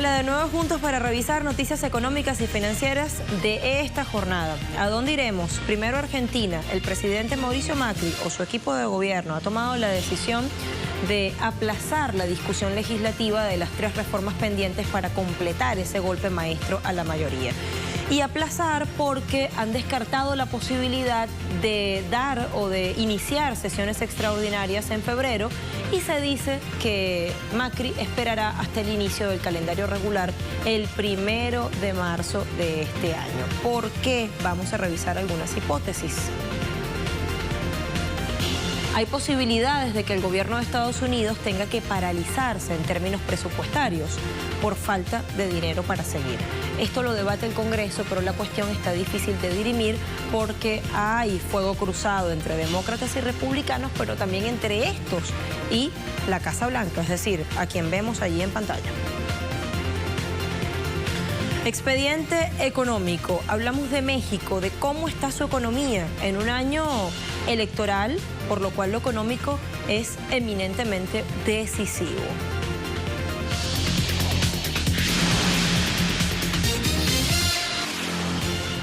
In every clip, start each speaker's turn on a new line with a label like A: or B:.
A: Hola, de nuevo juntos para revisar noticias económicas y financieras de esta jornada. ¿A dónde iremos? Primero Argentina. El presidente Mauricio Macri o su equipo de gobierno ha tomado la decisión de aplazar la discusión legislativa de las 3 reformas pendientes para completar ese golpe maestro a la mayoría. Y aplazar porque han descartado la posibilidad de dar o de iniciar sesiones extraordinarias en febrero y se dice que Macri esperará hasta el inicio del calendario regular el 1 de marzo de este año. ¿Por qué? Vamos a revisar algunas hipótesis. Hay posibilidades de que el gobierno de Estados Unidos tenga que paralizarse en términos presupuestarios por falta de dinero para seguir. Esto lo debate el Congreso, pero la cuestión está difícil de dirimir porque hay fuego cruzado entre demócratas y republicanos, pero también entre estos y la Casa Blanca, es decir, a quien vemos allí en pantalla. Expediente económico. Hablamos de México, de cómo está su economía en un año electoral, por lo cual lo económico es eminentemente decisivo.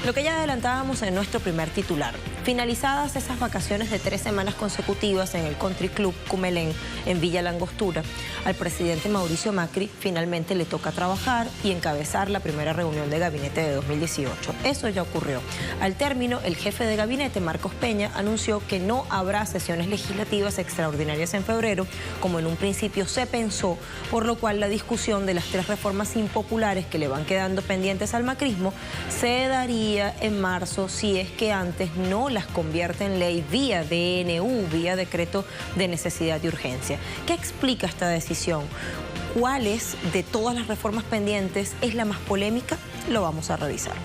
A: Lo que ya adelantábamos en nuestro primer titular. Finalizadas esas vacaciones de 3 semanas consecutivas en el Country Club Cumelén, en Villa La Angostura, al presidente Mauricio Macri finalmente le toca trabajar y encabezar la primera reunión de gabinete de 2018. Eso ya ocurrió. Al término, el jefe de gabinete, Marcos Peña, anunció que no habrá sesiones legislativas extraordinarias en febrero, como en un principio se pensó, por lo cual la discusión de las 3 reformas impopulares que le van quedando pendientes al macrismo se daría en marzo si es que antes no las convierte en ley vía DNU, vía decreto de necesidad y urgencia. ¿Qué explica esta decisión? ¿Cuáles de todas las reformas pendientes es la más polémica? Lo vamos a revisar.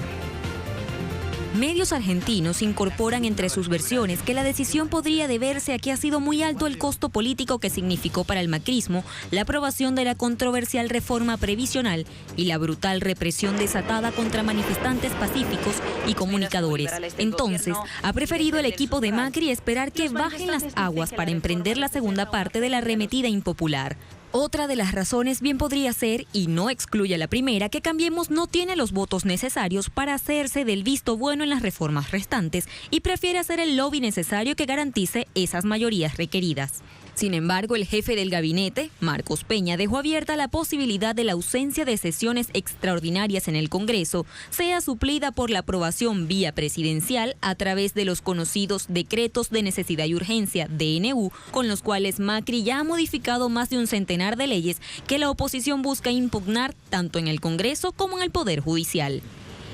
B: Medios argentinos incorporan entre sus versiones que la decisión podría deberse a que ha sido muy alto el costo político que significó para el macrismo la aprobación de la controversial reforma previsional y la brutal represión desatada contra manifestantes pacíficos y comunicadores. Entonces, ha preferido el equipo de Macri esperar que bajen las aguas para emprender la segunda parte de la arremetida impopular. Otra de las razones bien podría ser, y no excluye la primera, que Cambiemos no tiene los votos necesarios para hacerse del visto bueno en las reformas restantes y prefiere hacer el lobby necesario que garantice esas mayorías requeridas. Sin embargo, el jefe del gabinete, Marcos Peña, dejó abierta la posibilidad de la ausencia de sesiones extraordinarias en el Congreso sea suplida por la aprobación vía presidencial a través de los conocidos decretos de necesidad y urgencia, DNU, con los cuales Macri ya ha modificado más de un centenar de leyes que la oposición busca impugnar tanto en el Congreso como en el Poder Judicial.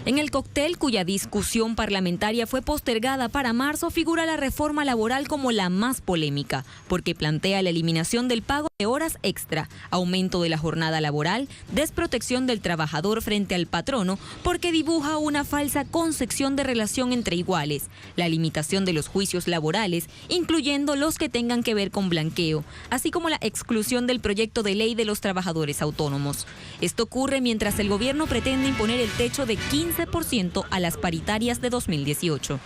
B: En el cóctel, cuya discusión parlamentaria fue postergada para marzo, figura la reforma laboral como la más polémica, porque plantea la eliminación del pago de horas extra, aumento de la jornada laboral, desprotección del trabajador frente al patrono, porque dibuja una falsa concepción de relación entre iguales, la limitación de los juicios laborales, incluyendo los que tengan que ver con blanqueo, así como la exclusión del proyecto de ley de los trabajadores autónomos. Esto ocurre mientras el gobierno pretende imponer el techo de 15% a las paritarias de 2018.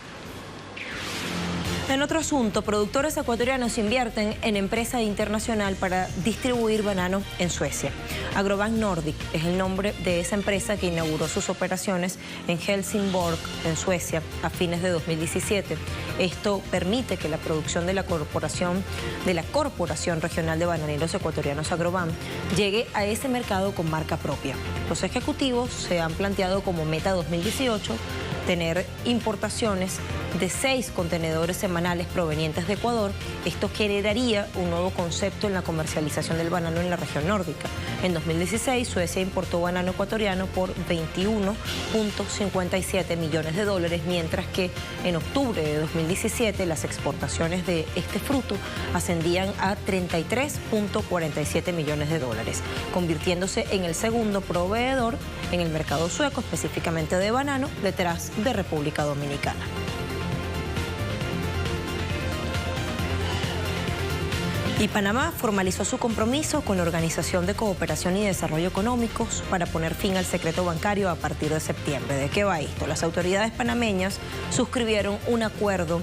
A: En otro asunto, productores ecuatorianos invierten en empresa internacional para distribuir banano en Suecia. Agrobank Nordic es el nombre de esa empresa que inauguró sus operaciones en Helsingborg, en Suecia, a fines de 2017. Esto permite que la producción de la Corporación Regional de Bananeros Ecuatorianos Agrobank llegue a ese mercado con marca propia. Los ejecutivos se han planteado como meta 2018 tener importaciones de 6 contenedores semanales provenientes de Ecuador. Esto generaría un nuevo concepto en la comercialización del banano en la región nórdica. En 2016, Suecia importó banano ecuatoriano por 21.57 millones de dólares, mientras que en octubre de 2017 las exportaciones de este fruto ascendían a 33.47 millones de dólares, convirtiéndose en el segundo proveedor en el mercado sueco, específicamente de banano, detrás de República Dominicana. Y Panamá formalizó su compromiso con la Organización de Cooperación y Desarrollo Económicos para poner fin al secreto bancario a partir de septiembre. ¿De qué va esto? Las autoridades panameñas suscribieron un acuerdo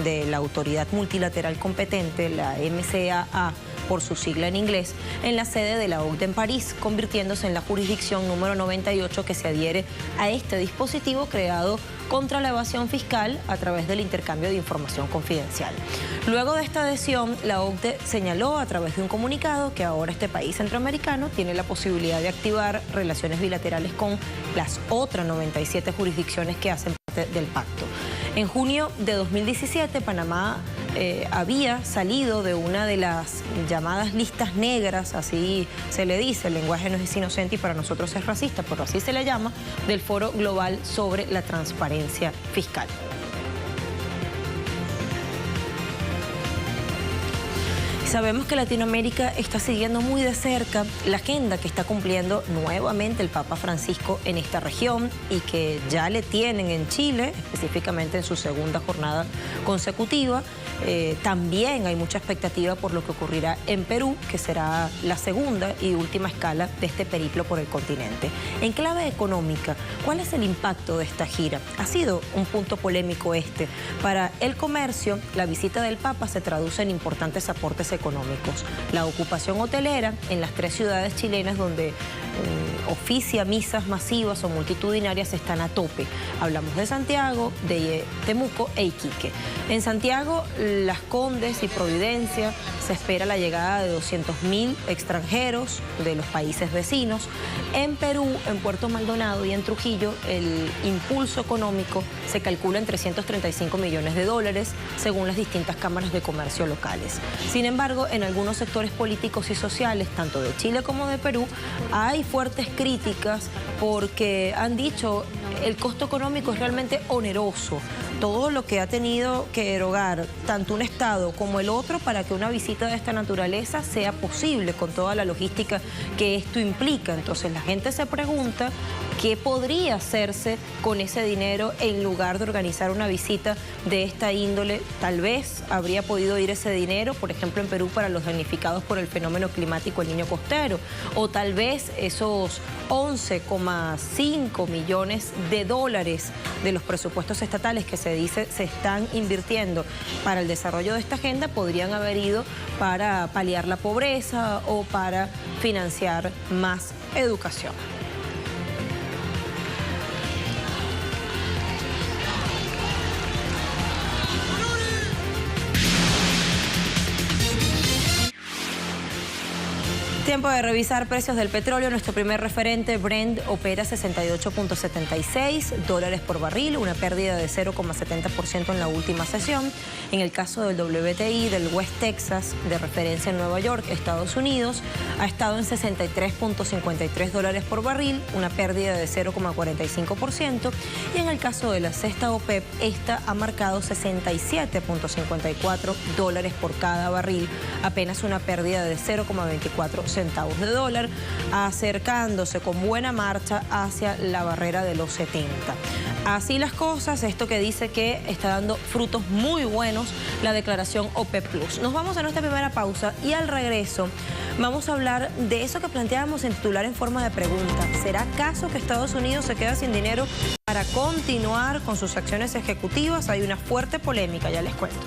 A: de la autoridad multilateral competente, la MCAA, por su sigla en inglés, en la sede de la OCDE en París, convirtiéndose en la jurisdicción número 98 que se adhiere a este dispositivo creado contra la evasión fiscal a través del intercambio de información confidencial. Luego de esta adhesión, la OCDE señaló a través de un comunicado que ahora este país centroamericano tiene la posibilidad de activar relaciones bilaterales con las otras 97 jurisdicciones que hacen parte del pacto. En junio de 2017, Panamá había salido de una de las llamadas listas negras, así se le dice, el lenguaje no es inocente y para nosotros es racista, pero así se le llama, del Foro Global sobre la Transparencia Fiscal. Sabemos que Latinoamérica está siguiendo muy de cerca la agenda que está cumpliendo nuevamente el Papa Francisco en esta región y que ya le tienen en Chile, específicamente en su segunda jornada consecutiva. También hay mucha expectativa por lo que ocurrirá en Perú, que será la segunda y última escala de este periplo por el continente. En clave económica, ¿cuál es el impacto de esta gira? Ha sido un punto polémico este. Para el comercio, la visita del Papa se traduce en importantes aportes económicos. La ocupación hotelera en las 3 ciudades chilenas donde oficia misas masivas o multitudinarias están a tope. Hablamos de Santiago, de Temuco e Iquique. En Santiago, Las Condes y Providencia se espera la llegada de 200.000 extranjeros de los países vecinos. En Perú, en Puerto Maldonado y en Trujillo, el impulso económico se calcula en $335 millones, según las distintas cámaras de comercio locales. Sin embargo, en algunos sectores políticos y sociales, tanto de Chile como de Perú, hay fuertes críticas porque han dicho el costo económico es realmente oneroso. Todo lo que ha tenido que erogar tanto un Estado como el otro para que una visita de esta naturaleza sea posible con toda la logística que esto implica. Entonces la gente se pregunta qué podría hacerse con ese dinero en lugar de organizar una visita de esta índole. Tal vez habría podido ir ese dinero, por ejemplo, en Perú para los damnificados por el fenómeno climático El Niño Costero, o tal vez esos 11,5 millones de dólares de los presupuestos estatales que se dice se están invirtiendo para el desarrollo de esta agenda podrían haber ido para paliar la pobreza o para financiar más educación. Tiempo de revisar precios del petróleo. Nuestro primer referente, Brent, opera $68.76 por barril, una pérdida de 0,70% en la última sesión. En el caso del WTI, del West Texas, de referencia en Nueva York, Estados Unidos, ha estado en $63.53 por barril, una pérdida de 0,45%. Y en el caso de la cesta OPEP, esta ha marcado $67.54 por cada barril, apenas una pérdida de 0,24 centavos de dólar, acercándose con buena marcha hacia la barrera de los 70. Así las cosas, esto que dice que está dando frutos muy buenos la declaración OPEP+. Nos vamos a nuestra primera pausa y al regreso vamos a hablar de eso que planteábamos en titular en forma de pregunta. ¿Será acaso que Estados Unidos se queda sin dinero para continuar con sus acciones ejecutivas? Hay una fuerte polémica, ya les cuento.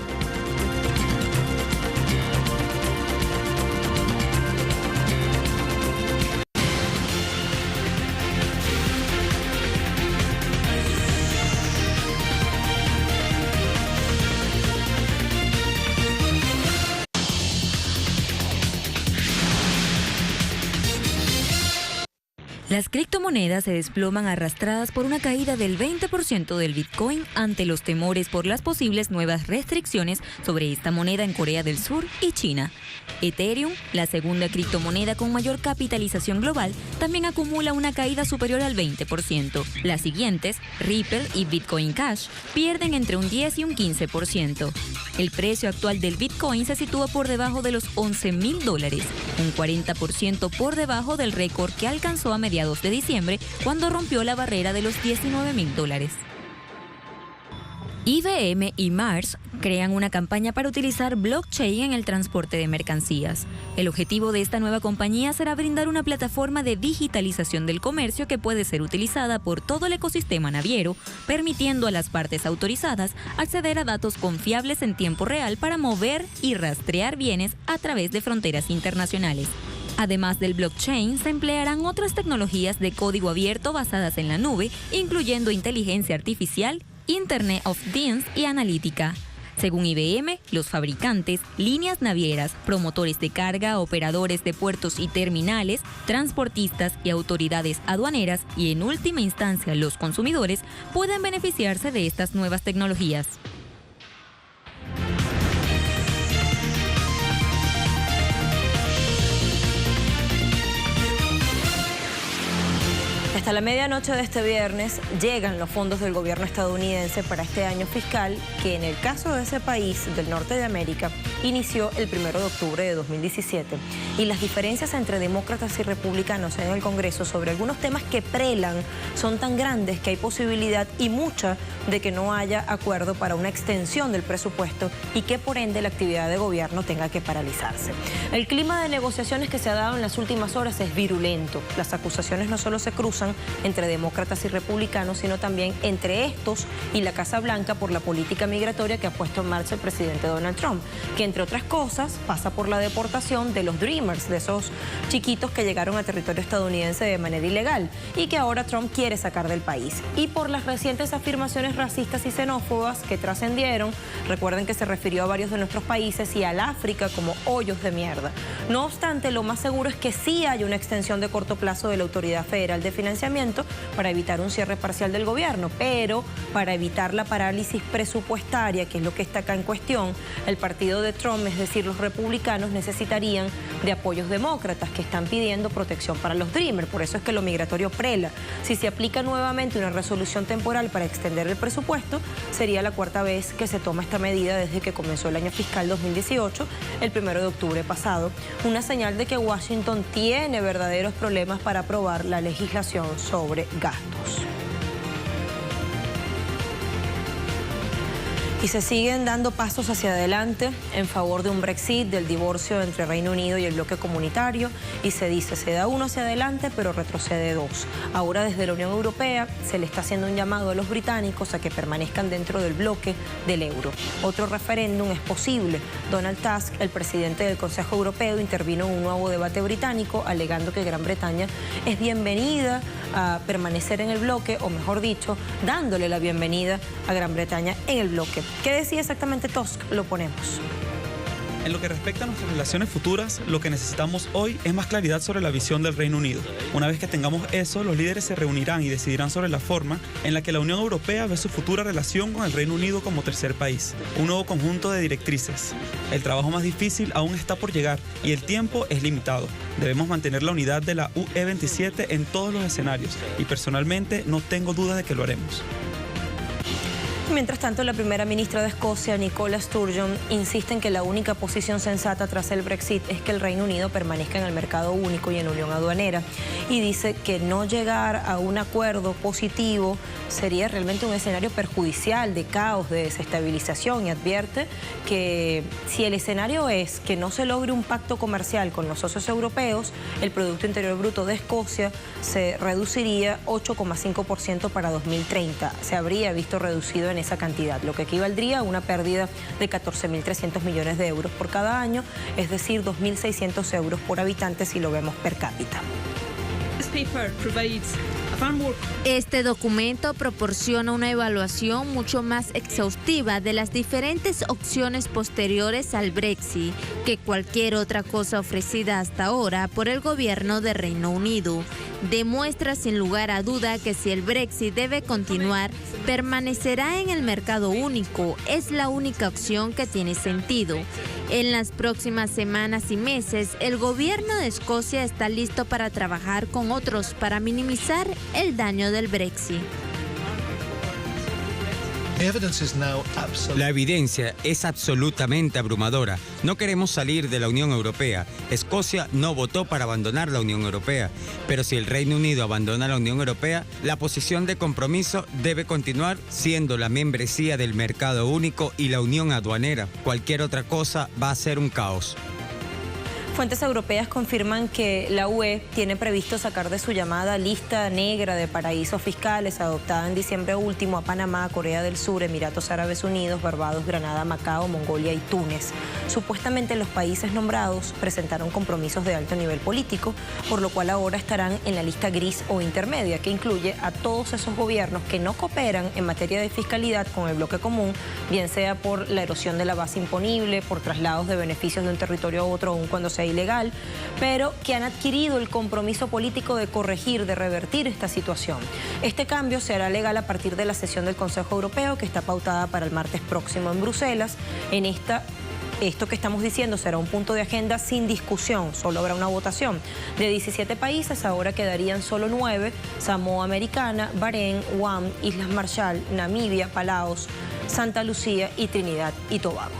B: Las criptomonedas se desploman arrastradas por una caída del 20% del Bitcoin ante los temores por las posibles nuevas restricciones sobre esta moneda en Corea del Sur y China. Ethereum, la segunda criptomoneda con mayor capitalización global, también acumula una caída superior al 20%. Las siguientes, Ripple y Bitcoin Cash, pierden entre un 10 y un 15%. El precio actual del Bitcoin se sitúa por debajo de los $11.000, un 40% por debajo del récord que alcanzó a mediados de diciembre, cuando rompió la barrera de los $19.000. IBM y Mars crean una campaña para utilizar blockchain en el transporte de mercancías. El objetivo de esta nueva compañía será brindar una plataforma de digitalización del comercio que puede ser utilizada por todo el ecosistema naviero, permitiendo a las partes autorizadas acceder a datos confiables en tiempo real para mover y rastrear bienes a través de fronteras internacionales. Además del blockchain, se emplearán otras tecnologías de código abierto basadas en la nube, incluyendo inteligencia artificial, Internet of Things y analítica. Según IBM, los fabricantes, líneas navieras, promotores de carga, operadores de puertos y terminales, transportistas y autoridades aduaneras y, en última instancia, los consumidores pueden beneficiarse de estas nuevas tecnologías.
A: Hasta la medianoche de este viernes llegan los fondos del gobierno estadounidense para este año fiscal que en el caso de ese país del norte de América inició el 1 de octubre de 2017 y las diferencias entre demócratas y republicanos en el Congreso sobre algunos temas que prelan son tan grandes que hay posibilidad y mucha de que no haya acuerdo para una extensión del presupuesto y que por ende la actividad de gobierno tenga que paralizarse. El clima de negociaciones que se ha dado en las últimas horas es virulento. Las acusaciones no solo se cruzan entre demócratas y republicanos, sino también entre estos y la Casa Blanca por la política migratoria que ha puesto en marcha el presidente Donald Trump, que entre otras cosas pasa por la deportación de los Dreamers, de esos chiquitos que llegaron a territorio estadounidense de manera ilegal y que ahora Trump quiere sacar del país, y por las recientes afirmaciones racistas y xenófobas que trascendieron. Recuerden que se refirió a varios de nuestros países y al África como hoyos de mierda. No obstante, lo más seguro es que sí haya una extensión de corto plazo de la Autoridad Federal de Financiamiento para evitar un cierre parcial del gobierno, pero para evitar la parálisis presupuestaria, que es lo que está acá en cuestión, el partido de Trump, es decir, los republicanos, necesitarían de apoyos demócratas que están pidiendo protección para los Dreamers. Por eso es que lo migratorio prela. Si se aplica nuevamente una resolución temporal para extender el presupuesto, sería la cuarta vez que se toma esta medida desde que comenzó el año fiscal 2018, el 1 de octubre pasado. Una señal de que Washington tiene verdaderos problemas para aprobar la legislación sobre gastos. Y se siguen dando pasos hacia adelante en favor de un Brexit, del divorcio entre Reino Unido y el bloque comunitario, y se dice, se da uno hacia adelante, pero retrocede dos. Ahora desde la Unión Europea se le está haciendo un llamado a los británicos a que permanezcan dentro del bloque del euro. Otro referéndum es posible. Donald Tusk, el presidente del Consejo Europeo, intervino en un nuevo debate británico alegando que Gran Bretaña es bienvenida a permanecer en el bloque, o mejor dicho, dándole la bienvenida a Gran Bretaña en el bloque. ¿Qué decía exactamente Tusk? Lo ponemos.
C: En lo que respecta a nuestras relaciones futuras, lo que necesitamos hoy es más claridad sobre la visión del Reino Unido. Una vez que tengamos eso, los líderes se reunirán y decidirán sobre la forma en la que la Unión Europea ve su futura relación con el Reino Unido como tercer país. Un nuevo conjunto de directrices. El trabajo más difícil aún está por llegar y el tiempo es limitado. Debemos mantener la unidad de la UE27 en todos los escenarios y personalmente no tengo duda de que lo haremos.
A: Mientras tanto, la primera ministra de Escocia, Nicola Sturgeon, insiste en que la única posición sensata tras el Brexit es que el Reino Unido permanezca en el mercado único y en unión aduanera, y dice que no llegar a un acuerdo positivo sería realmente un escenario perjudicial de caos, de desestabilización, y advierte que si el escenario es que no se logre un pacto comercial con los socios europeos, el Producto Interior Bruto de Escocia se reduciría 8,5% para 2030. Se habría visto reducido en esa cantidad, lo que equivaldría a una pérdida de 14.300 millones de euros por cada año, es decir, 2.600 euros por habitante si lo vemos per cápita.
D: Este documento proporciona una evaluación mucho más exhaustiva de las diferentes opciones posteriores al Brexit que cualquier otra cosa ofrecida hasta ahora por el gobierno de Reino Unido. Demuestra sin lugar a duda que si el Brexit debe continuar, permanecerá en el mercado único. Es la única opción que tiene sentido. En las próximas semanas y meses, el gobierno de Escocia está listo para trabajar con otros para minimizar el daño del Brexit.
E: La evidencia es absolutamente abrumadora. No queremos salir de la Unión Europea. Escocia no votó para abandonar la Unión Europea. Pero si el Reino Unido abandona la Unión Europea, la posición de compromiso debe continuar siendo la membresía del mercado único y la unión aduanera. Cualquier otra cosa va a ser un caos.
A: Fuentes europeas confirman que la UE tiene previsto sacar de su llamada lista negra de paraísos fiscales adoptada en diciembre último a Panamá, Corea del Sur, Emiratos Árabes Unidos, Barbados, Granada, Macao, Mongolia y Túnez. Supuestamente los países nombrados presentaron compromisos de alto nivel político, por lo cual ahora estarán en la lista gris o intermedia, que incluye a todos esos gobiernos que no cooperan en materia de fiscalidad con el bloque común, bien sea por la erosión de la base imponible, por traslados de beneficios de un territorio a otro, aun cuando sea ilegal, pero que han adquirido el compromiso político de corregir, de revertir esta situación. Este cambio se hará legal a partir de la sesión del Consejo Europeo, que está pautada para el martes próximo en Bruselas. Esto que estamos diciendo será un punto de agenda sin discusión, solo habrá una votación. De 17 países ahora quedarían solo 9, Samoa Americana, Bahrein, Guam, Islas Marshall, Namibia, Palaos, Santa Lucía y Trinidad y Tobago.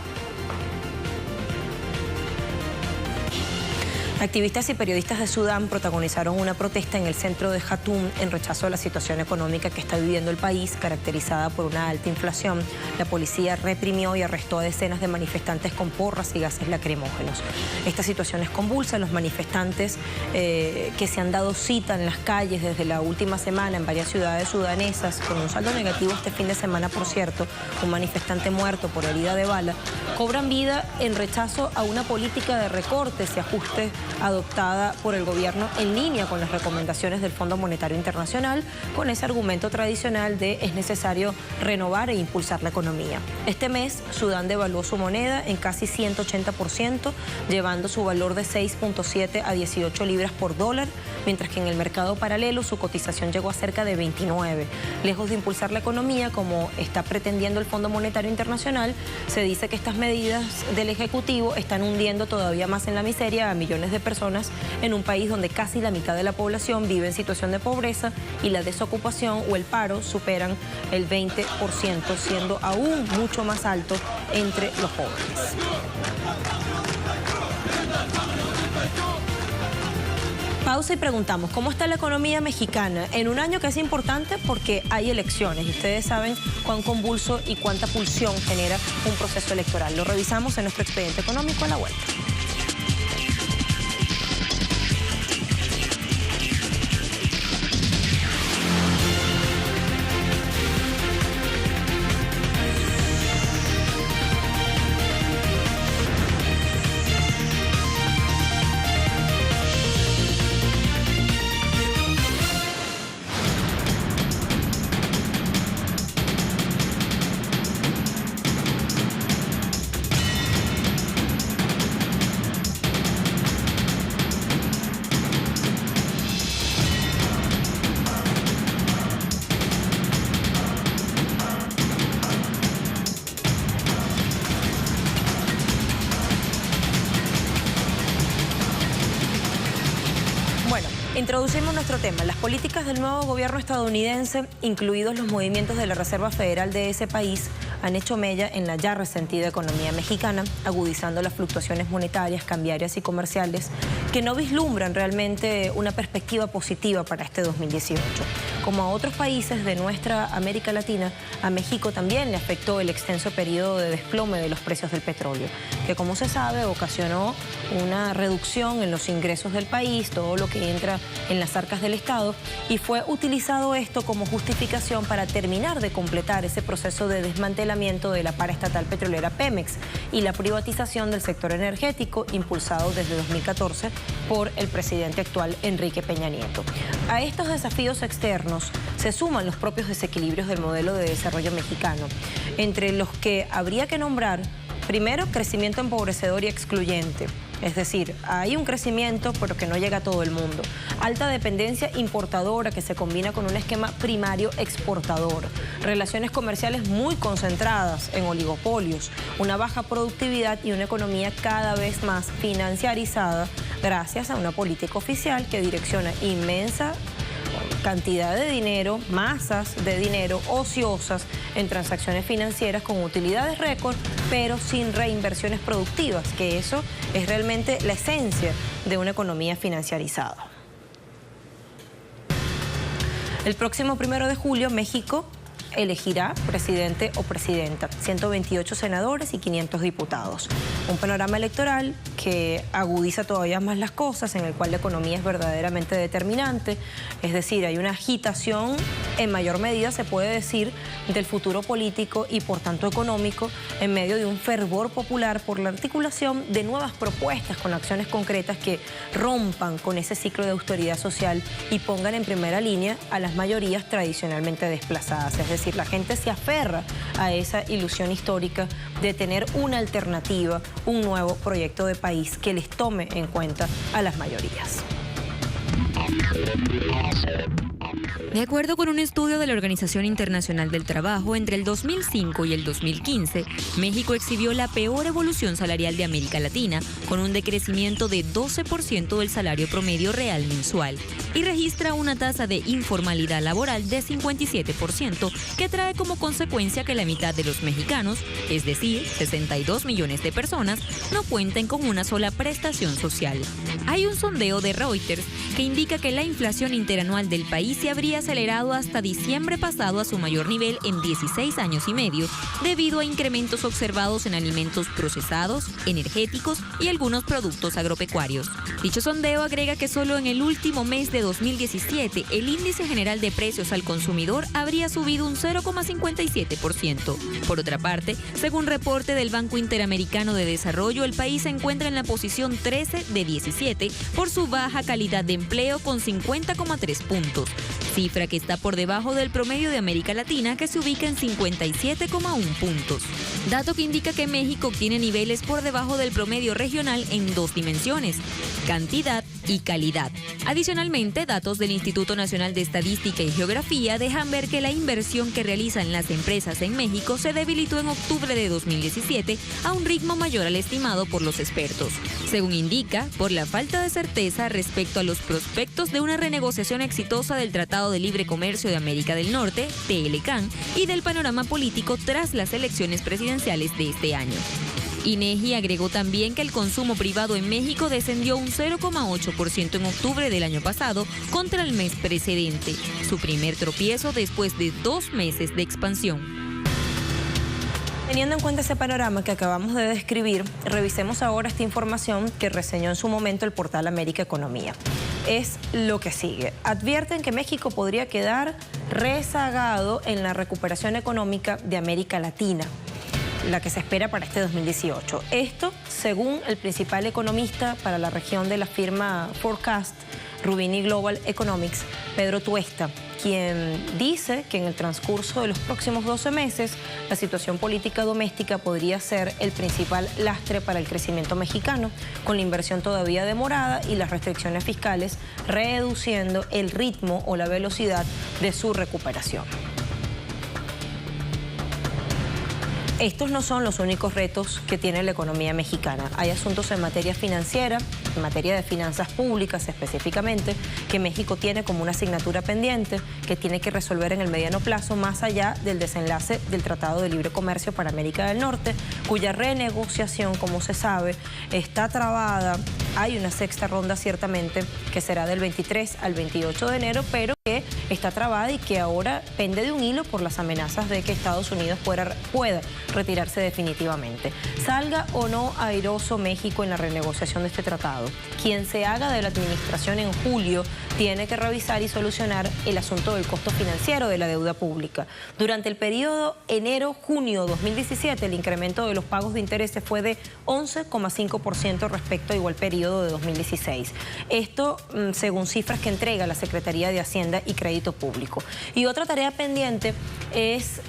A: Activistas y periodistas de Sudán protagonizaron una protesta en el centro de Jartum en rechazo a la situación económica que está viviendo el país, caracterizada por una alta inflación. La policía reprimió y arrestó a decenas de manifestantes con porras y gases lacrimógenos. Esta situación es convulsa. Los manifestantes que se han dado cita en las calles desde la última semana en varias ciudades sudanesas, con un saldo negativo este fin de semana, por cierto, un manifestante muerto por herida de bala, cobran vida en rechazo a una política de recortes y ajustes adoptada por el gobierno en línea con las recomendaciones del Fondo Monetario Internacional, con ese argumento tradicional de es necesario renovar e impulsar la economía. Este mes, Sudán devaluó su moneda en casi 180%, llevando su valor de 6.7 a 18 libras por dólar, mientras que en el mercado paralelo su cotización llegó a cerca de 29. Lejos de impulsar la economía, como está pretendiendo el Fondo Monetario Internacional, se dice que estas medidas del Ejecutivo están hundiendo todavía más en la miseria a millones de personas en un país donde casi la mitad de la población vive en situación de pobreza y la desocupación o el paro superan el 20%, siendo aún mucho más alto entre los jóvenes. Pausa y preguntamos, ¿cómo está la economía mexicana en un año que es importante porque hay elecciones? Y ustedes saben cuán convulso y cuánta pulsión genera un proceso electoral. Lo revisamos en nuestro expediente económico a la vuelta. Introducimos nuestro tema. Las políticas del nuevo gobierno estadounidense, incluidos los movimientos de la Reserva Federal de ese país, han hecho mella en la ya resentida economía mexicana, agudizando las fluctuaciones monetarias, cambiarias y comerciales que no vislumbran realmente una perspectiva positiva para este 2018. Como a otros países de nuestra América Latina, a México también le afectó el extenso periodo de desplome de los precios del petróleo, que como se sabe ocasionó una reducción en los ingresos del país, todo lo que entra en las arcas del Estado, y fue utilizado esto como justificación para terminar de completar ese proceso de desmantelamiento de la paraestatal petrolera Pemex y la privatización del sector energético impulsado desde 2014 por el presidente actual Enrique Peña Nieto. A estos desafíos externos se suman los propios desequilibrios del modelo de desarrollo mexicano, entre los que habría que nombrar, primero, crecimiento empobrecedor y excluyente. Es decir, hay un crecimiento pero que no llega a todo el mundo. Alta dependencia importadora que se combina con un esquema primario exportador. Relaciones comerciales muy concentradas en oligopolios. Una baja productividad y una economía cada vez más financiarizada gracias a una política oficial que direcciona cantidad de dinero, masas de dinero ociosas en transacciones financieras con utilidades récord, pero sin reinversiones productivas, que eso es realmente la esencia de una economía financiarizada. El próximo 1 de julio, México elegirá presidente o presidenta, 128 senadores y 500 diputados. Un panorama electoral que agudiza todavía más las cosas, en el cual la economía es verdaderamente determinante, es decir, hay una agitación en mayor medida, se puede decir, del futuro político y por tanto económico, en medio de un fervor popular por la articulación de nuevas propuestas con acciones concretas que rompan con ese ciclo de austeridad social y pongan en primera línea a las mayorías tradicionalmente desplazadas. Es decir, la gente se aferra a esa ilusión histórica de tener una alternativa, un nuevo proyecto de país que les tome en cuenta a las mayorías.
B: De acuerdo con un estudio de la Organización Internacional del Trabajo, entre el 2005 y el 2015, México exhibió la peor evolución salarial de América Latina, con un decrecimiento de 12% del salario promedio real mensual, y registra una tasa de informalidad laboral de 57%, que trae como consecuencia que la mitad de los mexicanos, es decir, 62 millones de personas, no cuenten con una sola prestación social. Hay un sondeo de Reuters que indica que la inflación interanual del país se habría acelerado hasta diciembre pasado a su mayor nivel en 16 años y medio, debido a incrementos observados en alimentos procesados, energéticos y algunos productos agropecuarios. Dicho sondeo agrega que solo en el último mes de 2017 el índice general de precios al consumidor habría subido un 0,57%. Por otra parte, según reporte del Banco Interamericano de Desarrollo, el país se encuentra en la posición 13 de 17 por su baja calidad de empleo con 50,3 puntos, cifra que está por debajo del promedio de América Latina, que se ubica en 57,1 puntos. Dato que indica que México tiene niveles por debajo del promedio regional en dos dimensiones: cantidad y calidad. Adicionalmente, datos del Instituto Nacional de Estadística y Geografía dejan ver que la inversión que realizan las empresas en México se debilitó en octubre de 2017 a un ritmo mayor al estimado por los expertos. Según indica, por la falta de certeza respecto a los prospectos de una renegociación exitosa del Tratado de Libre Comercio de América del Norte, TLCAN, y del panorama político tras las elecciones presidenciales de este año. INEGI agregó también que el consumo privado en México descendió un 0,8% en octubre del año pasado contra el mes precedente, su primer tropiezo después de 2 meses de expansión.
A: Teniendo en cuenta ese panorama que acabamos de describir, revisemos ahora esta información que reseñó en su momento el portal América Economía. Es lo que sigue. Advierten que México podría quedar rezagado en la recuperación económica de América Latina, la que se espera para este 2018. Esto, según el principal economista para la región de la firma Forecast, Rubini Global Economics, Pedro Tuesta, quien dice que en el transcurso de los próximos 12 meses la situación política doméstica podría ser el principal lastre para el crecimiento mexicano, con la inversión todavía demorada y las restricciones fiscales reduciendo el ritmo o la velocidad de su recuperación. Estos no son los únicos retos que tiene la economía mexicana. Hay asuntos en materia financiera, en materia de finanzas públicas específicamente, que México tiene como una asignatura pendiente que tiene que resolver en el mediano plazo, más allá del desenlace del Tratado de Libre Comercio para América del Norte, cuya renegociación, como se sabe, está trabada. Hay una sexta ronda ciertamente que será del 23 al 28 de enero, pero que está trabada y que ahora pende de un hilo por las amenazas de que Estados Unidos pueda retirarse definitivamente. Salga o no airoso México en la renegociación de este tratado, quien se haga de la administración en julio tiene que revisar y solucionar el asunto del costo financiero de la deuda pública. Durante el periodo enero-junio 2017, el incremento de los pagos de intereses fue de 11,5% respecto a igual periodo de 2016. Esto según cifras que entrega la Secretaría de Hacienda y Crédito Público. Y otra tarea pendiente es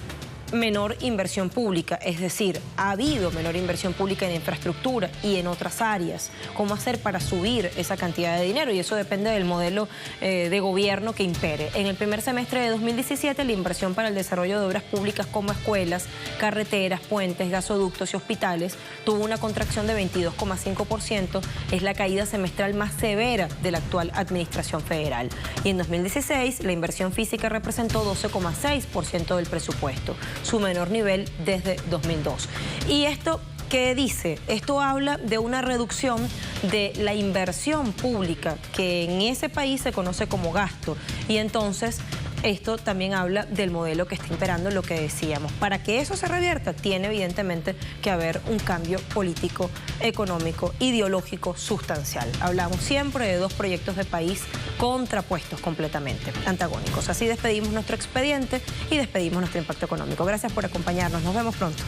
A: menor inversión pública, es decir, ha habido menor inversión pública en infraestructura y en otras áreas. ¿Cómo hacer para subir esa cantidad de dinero? Y eso depende del modelo de gobierno que impere. En el primer semestre de 2017, la inversión para el desarrollo de obras públicas como escuelas, carreteras, puentes, gasoductos y hospitales tuvo una contracción de 22,5%. Es la caída semestral más severa de la actual administración federal. Y en 2016, la inversión física representó 12,6% del presupuesto, su menor nivel desde 2002. Y esto, ¿qué dice? Esto habla de una reducción de la inversión pública, que en ese país se conoce como gasto. Y entonces, esto también habla del modelo que está imperando, lo que decíamos. Para que eso se revierta, tiene evidentemente que haber un cambio político, económico, ideológico, sustancial. Hablamos siempre de dos proyectos de país contrapuestos completamente, antagónicos. Así despedimos nuestro expediente y despedimos nuestro impacto económico. Gracias por acompañarnos. Nos vemos pronto.